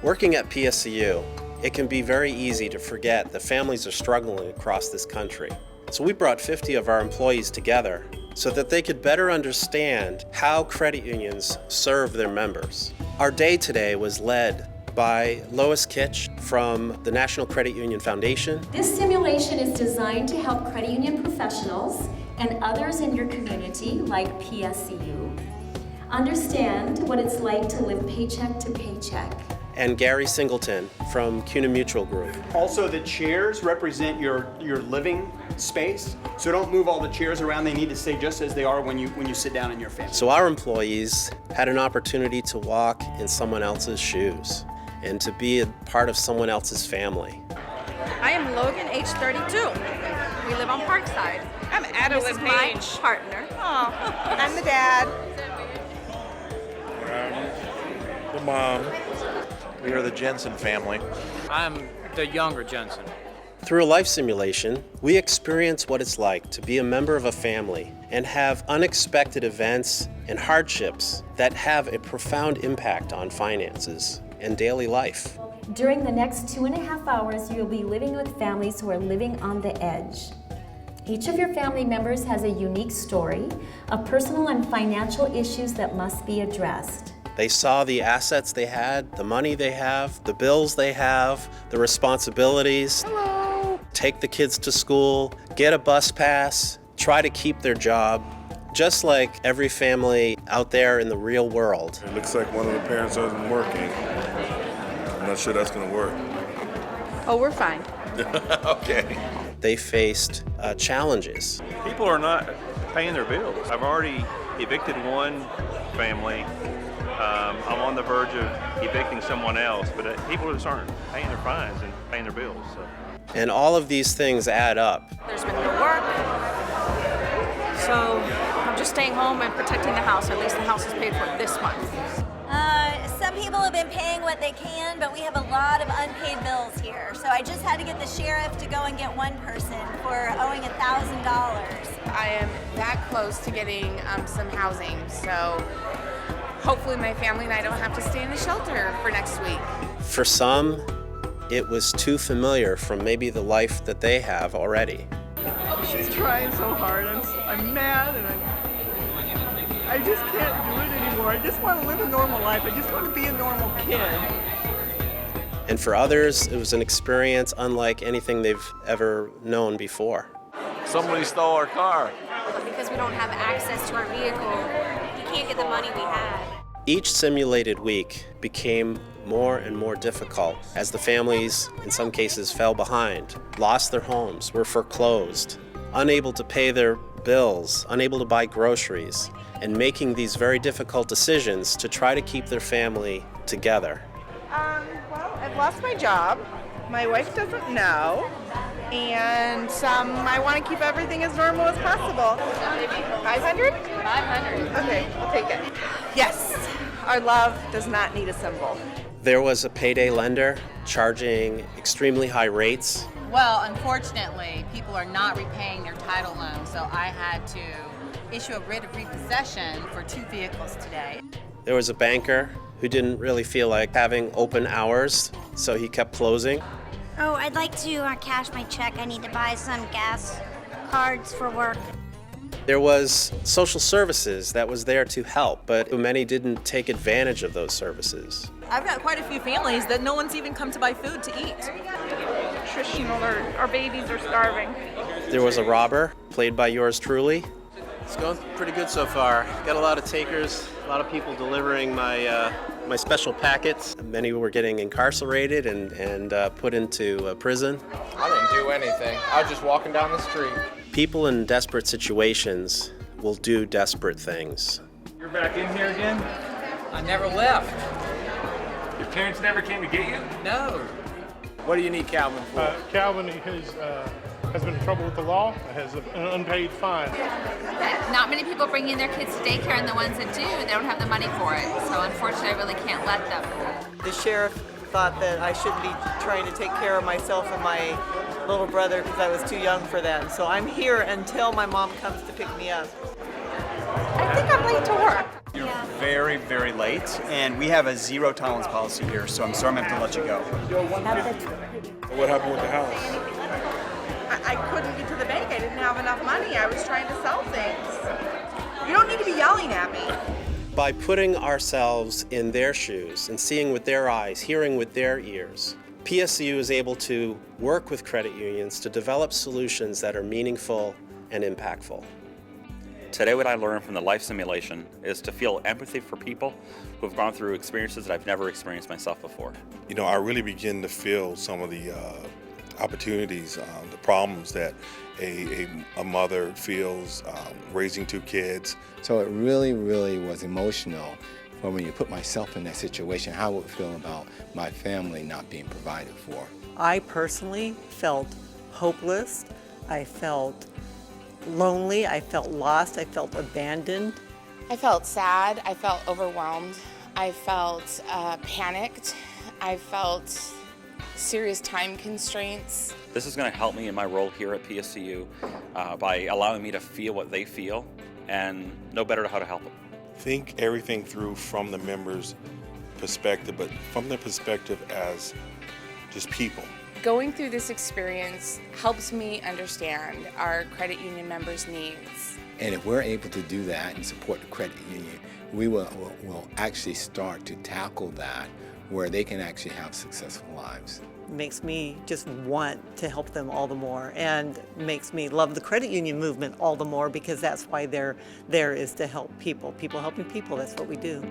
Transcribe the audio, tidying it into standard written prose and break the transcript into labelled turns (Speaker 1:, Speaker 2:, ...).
Speaker 1: Working at PSCU, it can be very easy to forget that families are struggling across this country. So we brought 50 of our employees together so that they could better understand how credit unions serve their members. Our day today was led by Lois Kitch from the National Credit Union Foundation.
Speaker 2: This simulation is designed to help credit union professionals and others in your community, like PSCU, understand what it's like to live paycheck to paycheck.
Speaker 1: And Gary Singleton from CUNA Mutual Group.
Speaker 3: Also, the chairs represent your living space, so don't move all the chairs around. They need to stay just as they are when you sit down in your family.
Speaker 1: So our employees had an opportunity to walk in someone else's shoes and to be a part of someone else's family.
Speaker 4: I am Logan, age 32. We live on Parkside. I'm Adeline Page. My partner. Oh, I'm the dad.
Speaker 5: The mom.
Speaker 6: We are the Jensen family.
Speaker 7: I'm the younger Jensen.
Speaker 1: Through a life simulation, we experience what it's like to be a member of a family and have unexpected events and hardships that have a profound impact on finances and daily life.
Speaker 2: During the next 2.5 hours, you'll be living with families who are living on the edge. Each of your family members has a unique story of personal and financial issues that must be addressed.
Speaker 1: They saw the assets they had, the money they have, the bills they have, the responsibilities.
Speaker 5: Hello.
Speaker 1: Take the kids to school, get a bus pass, try to keep their job, just like every family out there in the real world.
Speaker 5: It looks like one of the parents isn't working. I'm not sure that's going to work.
Speaker 4: Oh, we're fine.
Speaker 5: Okay.
Speaker 1: They faced challenges.
Speaker 8: People are not paying their bills. I've already evicted one family. I'm on the verge of evicting someone else, but people just aren't paying their fines and paying their bills. So.
Speaker 1: And all of these things add up.
Speaker 4: There's been no work, so I'm just staying home and protecting the house. At least the house is paid for this month.
Speaker 9: Some people have been paying what they can, but we have a lot of unpaid bills here. So I just had to get the sheriff to go and get one person for owing $1,000.
Speaker 10: I am that close to getting some housing, so hopefully my family and I don't have to stay in the shelter for next week.
Speaker 1: For some, it was too familiar from maybe the life that they have already.
Speaker 11: She's trying so hard. I'm mad and I just can't do it anymore. I just want to live a normal life. I just want to be a normal kid.
Speaker 1: And for others, it was an experience unlike anything they've ever known before.
Speaker 6: Somebody stole our car.
Speaker 9: Because we don't have access to our vehicle, we can't get the money we had.
Speaker 1: Each simulated week became more and more difficult as the families, in some cases, fell behind, lost their homes, were foreclosed, unable to pay their bills, unable to buy groceries, and making these very difficult decisions to try to keep their family together.
Speaker 4: Well, I've lost my job. My wife doesn't know. And I want to keep everything as normal as possible. 500? 500. Okay, I'll take it. Yes, our love does not need a symbol.
Speaker 1: There was a payday lender charging extremely high rates.
Speaker 12: Well, unfortunately, people are not repaying their title loan, so I had to issue a writ of repossession for 2 vehicles today.
Speaker 1: There was a banker who didn't really feel like having open hours, so he kept closing.
Speaker 9: Oh, I'd like to cash my check. I need to buy some gas cards for work.
Speaker 1: There was social services that was there to help, but many didn't take advantage of those services.
Speaker 4: I've got quite a few families that no one's even come to buy food to eat. Our babies are starving.
Speaker 1: There was a robber, played by yours truly.
Speaker 13: It's going pretty good so far. Got a lot of takers, a lot of people delivering my special packets.
Speaker 1: Many were getting incarcerated and put into prison.
Speaker 14: I didn't do anything. I was just walking down the street.
Speaker 1: People in desperate situations will do desperate things.
Speaker 8: You're back in here again?
Speaker 7: I never left.
Speaker 8: Your parents never came to get you?
Speaker 7: No.
Speaker 8: What do you need Calvin for?
Speaker 5: Calvin has been in trouble with the law, has an unpaid fine.
Speaker 12: Not many people bring in their kids to daycare, and the ones that do, they don't have the money for it. So unfortunately, I really can't let them.
Speaker 11: The sheriff thought that I shouldn't be trying to take care of myself and my little brother because I was too young for that. So I'm here until my mom comes to pick me up.
Speaker 4: I think I'm late to work.
Speaker 3: You're very, very late, and we have a zero tolerance policy here, so I'm sorry I'm going to have to let you go.
Speaker 5: What happened with the house?
Speaker 4: I couldn't get to the bank. I didn't have enough money. I was trying to sell things. You don't need to be yelling at me.
Speaker 1: By putting ourselves in their shoes and seeing with their eyes, hearing with their ears, PSCU is able to work with credit unions to develop solutions that are meaningful and impactful.
Speaker 15: Today what I learned from the life simulation is to feel empathy for people who have gone through experiences that I've never experienced myself before.
Speaker 5: You know, I really begin to feel some of the opportunities, the problems that a mother feels raising 2 kids.
Speaker 16: So it really, really was emotional when you put myself in that situation, how I would feel about my family not being provided for.
Speaker 11: I personally felt hopeless. I felt lonely. I felt lost. I felt abandoned.
Speaker 10: I felt sad. I felt overwhelmed. I felt panicked. I felt serious time constraints.
Speaker 15: This is going to help me in my role here at PSCU by allowing me to feel what they feel and know better how to help them.
Speaker 5: Think everything through from the members' perspective, but from their perspective as just people.
Speaker 10: Going through this experience helps me understand our credit union members' needs.
Speaker 16: And if we're able to do that and support the credit union, we will actually start to tackle that where they can actually have successful lives.
Speaker 11: Makes me just want to help them all the more, and makes me love the credit union movement all the more, because that's why they're there, is to help people. People helping people, that's what we do.